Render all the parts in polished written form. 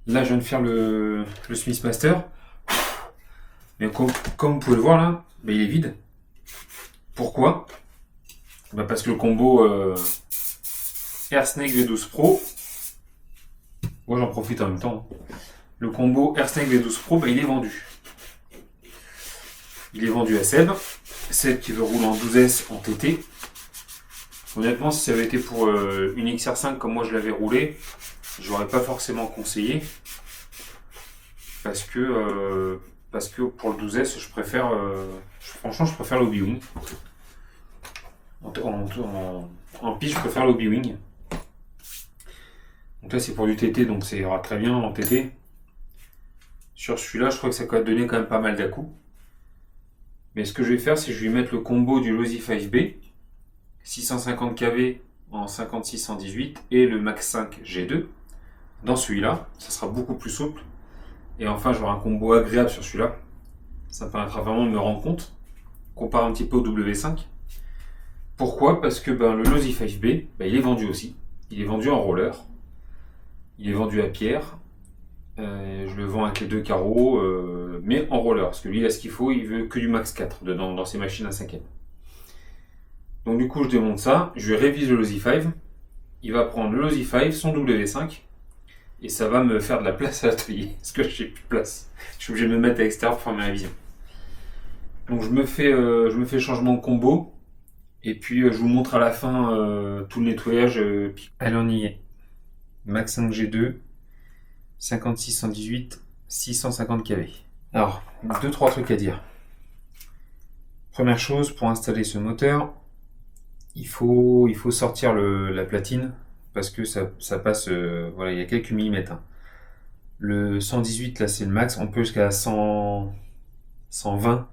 Là, je viens de faire le Smith Master. Mais comme vous pouvez le voir là, bah, il est vide. Pourquoi? Bah, parce que le combo Air Snake V12 Pro, moi j'en profite en même temps. Le combo Air Snake V12 Pro, bah, il est vendu. Il est vendu à Seb. Seb qui veut rouler en 12S en TT. Honnêtement, si ça avait été pour une XR5 comme moi je l'avais roulé, j'aurais pas forcément conseillé. Parce que pour le 12S, je préfère. Franchement, je préfère l'Hobby-Wing. En piste, je préfère l'Hobby-Wing. Donc là, c'est pour du TT, donc ça ira très bien en TT. Sur celui-là, je crois que ça va donner quand même pas mal d'à-coups. Mais ce que je vais faire, c'est que je vais mettre le combo du Losi 5B, 650 kV en 56-118 et le Max 5 G2 dans celui-là. Ça sera beaucoup plus souple. Et enfin, j'aurai un combo agréable sur celui-là. Ça me permettra vraiment de me rendre compte. Compare un petit peu au W5. Pourquoi? Parce que le Losi 5B, il est vendu aussi. Il est vendu en roller. Il est vendu à pierre. Je le vends avec les deux carreaux, mais en roller. Parce que lui, il a ce qu'il faut, il veut que du Max 4 dedans, dans ses machines à 5ème. Donc du coup, je démonte ça. Je vais réviser le Losi 5. Il va prendre le Losi 5, son W5. Et ça va me faire de la place à l'atelier. Parce que j'ai plus de place. Je suis obligé de me mettre à l'extérieur pour faire ma révision. Donc je me fais le changement de combo. Et puis je vous montre à la fin tout le nettoyage. Allez, on y est. Max 5 G2, 56-118, 650 kV. Alors, 2-3 trucs à dire. Première chose, pour installer ce moteur, il faut sortir la platine parce que ça passe, voilà, il y a quelques millimètres. Hein. Le 118, là, c'est le max. On peut jusqu'à 100, 120.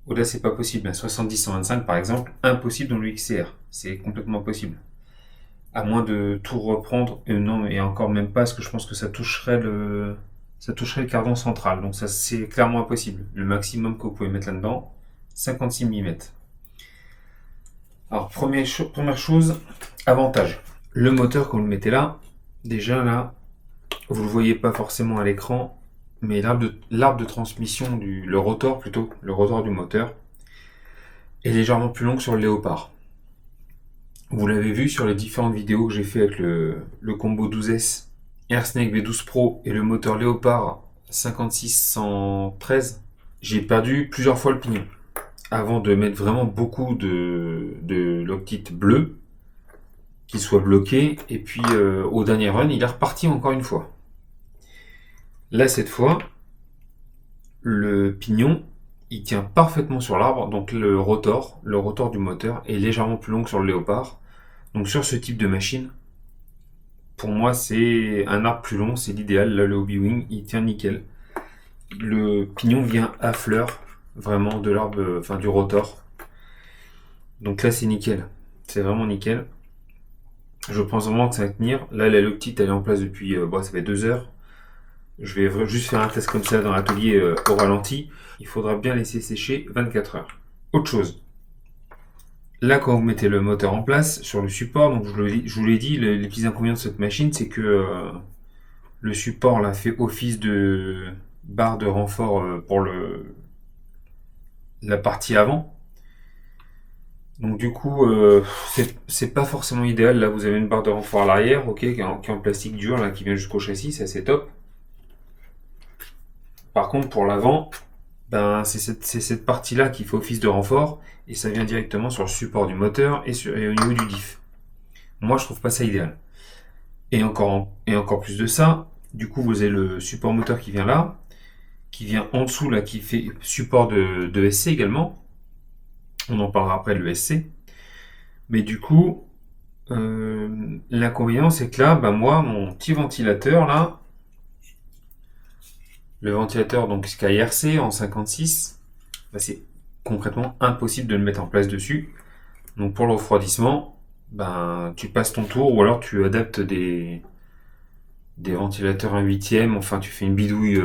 Au-delà, c'est pas possible. 70-125, par exemple, impossible dans le XCR. C'est complètement possible. À moins de tout reprendre, et non, et encore même pas, parce que je pense que ça toucherait le cardan central. Donc ça, c'est clairement impossible. Le maximum que vous pouvez mettre là-dedans, 56 mm. Alors, première chose, avantage. Le moteur, quand vous le mettez là, déjà là, vous le voyez pas forcément à l'écran, mais l'arbre de transmission, le rotor du moteur, est légèrement plus long que sur le Léopard. Vous l'avez vu sur les différentes vidéos que j'ai fait avec le combo 12S Air Snake V12 Pro et le moteur Léopard 56-113, j'ai perdu plusieurs fois le pignon avant de mettre vraiment beaucoup de Loctite bleu qu'il soit bloqué, et puis au dernier run il est reparti encore une fois. Là cette fois le pignon il tient parfaitement sur l'arbre, donc le rotor du moteur est légèrement plus long que sur le Léopard. Donc sur ce type de machine, pour moi c'est un arbre plus long, c'est l'idéal. Là le Hobby-Wing il tient nickel. Le pignon vient à fleur vraiment de l'arbre, enfin du rotor. Donc là c'est nickel, c'est vraiment nickel. Je pense vraiment que ça va tenir. Là la Loctite elle est en place depuis ça fait 2 heures. Je vais juste faire un test comme ça dans l'atelier au ralenti. Il faudra bien laisser sécher 24 heures. Autre chose. Là, quand vous mettez le moteur en place sur le support, donc je vous l'ai dit, les petits inconvénients de cette machine, c'est que le support là fait office de barre de renfort pour la partie avant. Donc du coup, c'est pas forcément idéal. Là, vous avez une barre de renfort à l'arrière, ok, qui est en plastique dur là, qui vient jusqu'au châssis, c'est assez top. Par contre, pour l'avant, c'est cette partie-là qui fait office de renfort et ça vient directement sur le support du moteur et au niveau du diff. Moi, je trouve pas ça idéal. Et encore plus de ça, du coup, vous avez le support moteur qui vient là, qui vient en dessous là, qui fait support de SC également. On en parlera après de l'ESC. Mais du coup, l'inconvénient, c'est que là, moi, mon petit ventilateur là, le ventilateur donc SkyRC en 56, c'est concrètement impossible de le mettre en place dessus. Donc pour le refroidissement, tu passes ton tour ou alors tu adaptes des ventilateurs 1/8, enfin tu fais une bidouille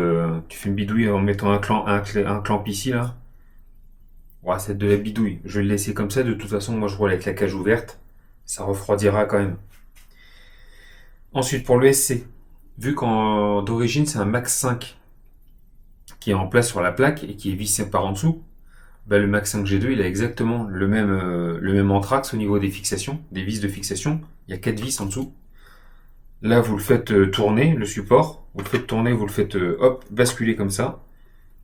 en mettant un clamp ici là. Ouais, c'est de la bidouille. Je vais le laisser comme ça, de toute façon moi je roule avec la cage ouverte, ça refroidira quand même. Ensuite pour le SC, vu qu'en d'origine c'est un Max 5 qui est en place sur la plaque et qui est vissé par en dessous, bah, le Max 5G2 il a exactement le même anthrax au niveau des fixations, des vis de fixation. Il y a 4 vis en dessous. Là vous le faites tourner, le support, vous le faites tourner, vous le faites hop, basculer comme ça,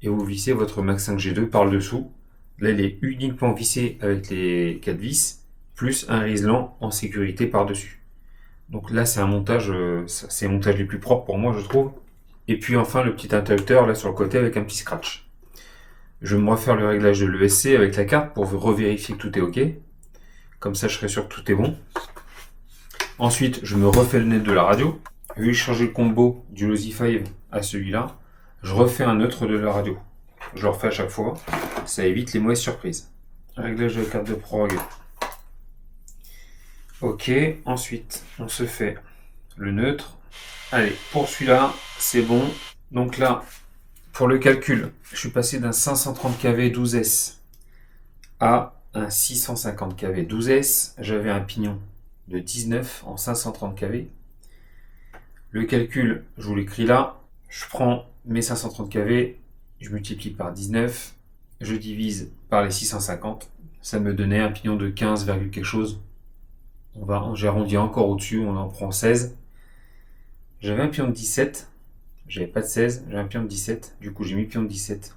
et vous vissez votre Max 5G2 par le dessous. Là il est uniquement vissé avec les 4 vis, plus un riselant en sécurité par-dessus. Donc là c'est un montage, c'est le montage les plus propres pour moi je trouve. Et puis enfin le petit interrupteur là sur le côté avec un petit scratch. Je vais me refaire le réglage de l'ESC avec la carte pour revérifier que tout est ok. Comme ça je serai sûr que tout est bon. Ensuite je me refais le net de la radio. Vu que j'ai changé le combo du Losi 5 à celui-là, je refais un neutre de la radio. Je le refais à chaque fois, ça évite les mauvaises surprises. Réglage de la carte de prog. Ok, ensuite on se fait le neutre. Allez, pour celui-là, c'est bon. Donc là, pour le calcul, je suis passé d'un 530 kV 12S à un 650 kV 12S. J'avais un pignon de 19 en 530 kV. Le calcul, je vous l'écris là. Je prends mes 530 kV, je multiplie par 19, je divise par les 650. Ça me donnait un pignon de 15, quelque chose. J'ai arrondi encore au-dessus, on en prend 16. J'avais un pion de 17, j'avais pas de 16, j'avais un pion de 17, du coup j'ai mis pion de 17.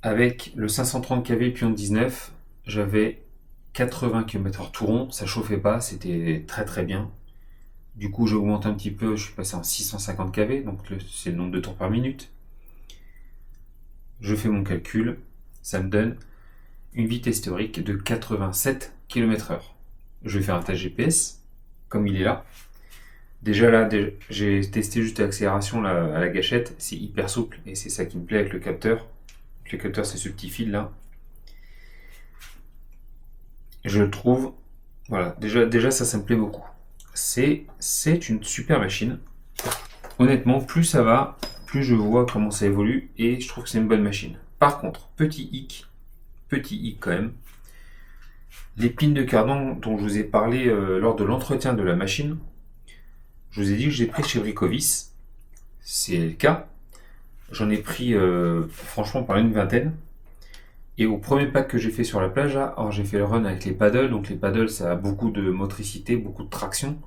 Avec le 530 kV pion de 19, j'avais 80 km/h tout rond, ça chauffait pas, c'était très très bien. Du coup j'augmente un petit peu, je suis passé en 650 kV, donc c'est le nombre de tours par minute. Je fais mon calcul, ça me donne une vitesse théorique de 87 km/h. Je vais faire un test GPS, comme il est là. Déjà là, j'ai testé juste l'accélération à la gâchette, c'est hyper souple et c'est ça qui me plaît avec le capteur. Le capteur c'est ce petit fil là. Je le trouve, voilà, déjà ça me plaît beaucoup. C'est une super machine. Honnêtement, plus ça va, plus je vois comment ça évolue et je trouve que c'est une bonne machine. Par contre, petit hic quand même, les pins de cardan dont je vous ai parlé lors de l'entretien de la machine, je vous ai dit que j'ai pris chez Bricovis, c'est le cas. J'en ai pris franchement par une vingtaine. Et au premier pack que j'ai fait sur la plage, là, alors j'ai fait le run avec les paddles. Donc les paddles, ça a beaucoup de motricité, beaucoup de traction.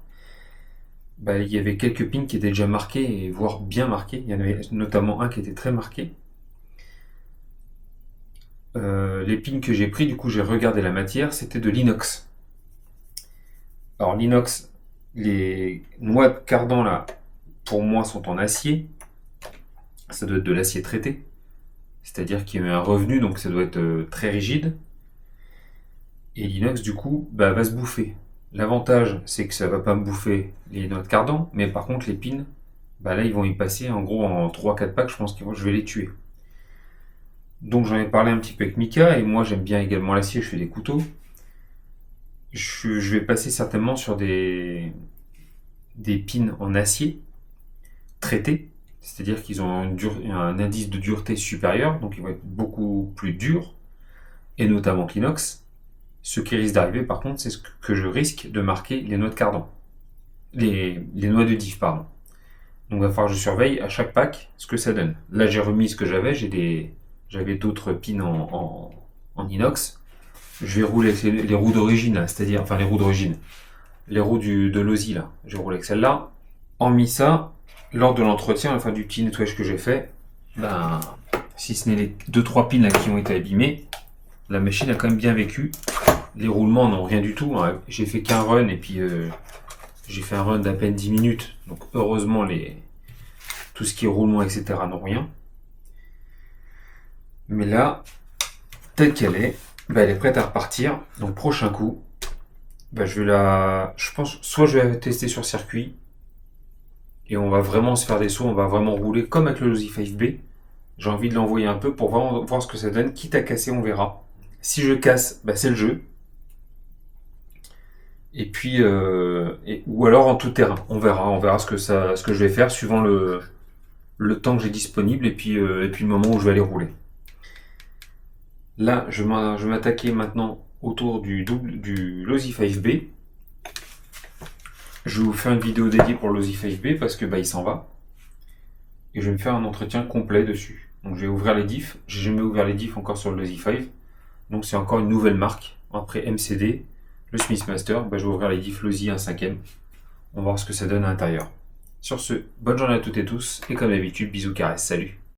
Bah, il y avait quelques pins qui étaient déjà marqués, et voire bien marqués. Il y en avait notamment un qui était très marqué. Les pins que j'ai pris, du coup j'ai regardé la matière, c'était de l'inox. Alors l'inox, les noix de cardan là, pour moi sont en acier. Ça doit être de l'acier traité. C'est-à-dire qu'il y a un revenu, donc ça doit être très rigide. Et l'inox, du coup, bah, va se bouffer. L'avantage, c'est que ça va pas me bouffer les noix de cardan, mais par contre, les pins, bah là, ils vont y passer. En gros, en 3-4 packs, je pense que je vais les tuer. Donc, j'en ai parlé un petit peu avec Mika, et moi, j'aime bien également l'acier, je fais des couteaux. Je vais passer certainement sur des pins en acier traités, c'est-à-dire qu'ils ont un indice de dureté supérieur, donc ils vont être beaucoup plus durs, et notamment que l'inox. Ce qui risque d'arriver par contre, c'est ce que je risque de marquer les noix de cardan. Les noix de diff, pardon. Donc il va falloir que je surveille à chaque pack ce que ça donne. Là j'ai remis ce que j'avais, j'avais d'autres pins en inox. Je vais rouler avec les roues d'origine, c'est-à-dire, enfin les roues d'origine, les roues de Losi là. Je vais rouler avec celle-là. Hormis ça, lors de l'entretien, enfin du petit nettoyage que j'ai fait, ben, si ce n'est les 2-3 pins là, qui ont été abîmés, la machine a quand même bien vécu. Les roulements n'ont rien du tout. Hein. J'ai fait qu'un run et puis j'ai fait un run d'à peine 10 minutes. Donc heureusement, tout ce qui est roulement, etc. n'ont rien. Mais là, telle qu'elle est, bah, elle est prête à repartir. Donc prochain coup, bah, je pense, soit je vais la tester sur circuit et on va vraiment se faire des sauts, on va vraiment rouler comme avec le Losi 5B. J'ai envie de l'envoyer un peu pour voir ce que ça donne. Quitte à casser, on verra. Si je casse, bah, c'est le jeu. Et puis, ou alors en tout terrain. On verra ce que je vais faire suivant le temps que j'ai disponible et puis le moment où je vais aller rouler. Là, je vais m'attaquer maintenant autour du Losi 5B. Je vais vous faire une vidéo dédiée pour l'Aussie 5B parce que il s'en va. Et je vais me faire un entretien complet dessus. Donc je vais ouvrir les diffs. J'ai jamais ouvert les diffs encore sur le l'Aussie 5. Donc c'est encore une nouvelle marque. Après MCD, le Smithmaster, je vais ouvrir les diffs l'Aussie 1/5. On va voir ce que ça donne à l'intérieur. Sur ce, bonne journée à toutes et tous. Et comme d'habitude, bisous, caresses, salut.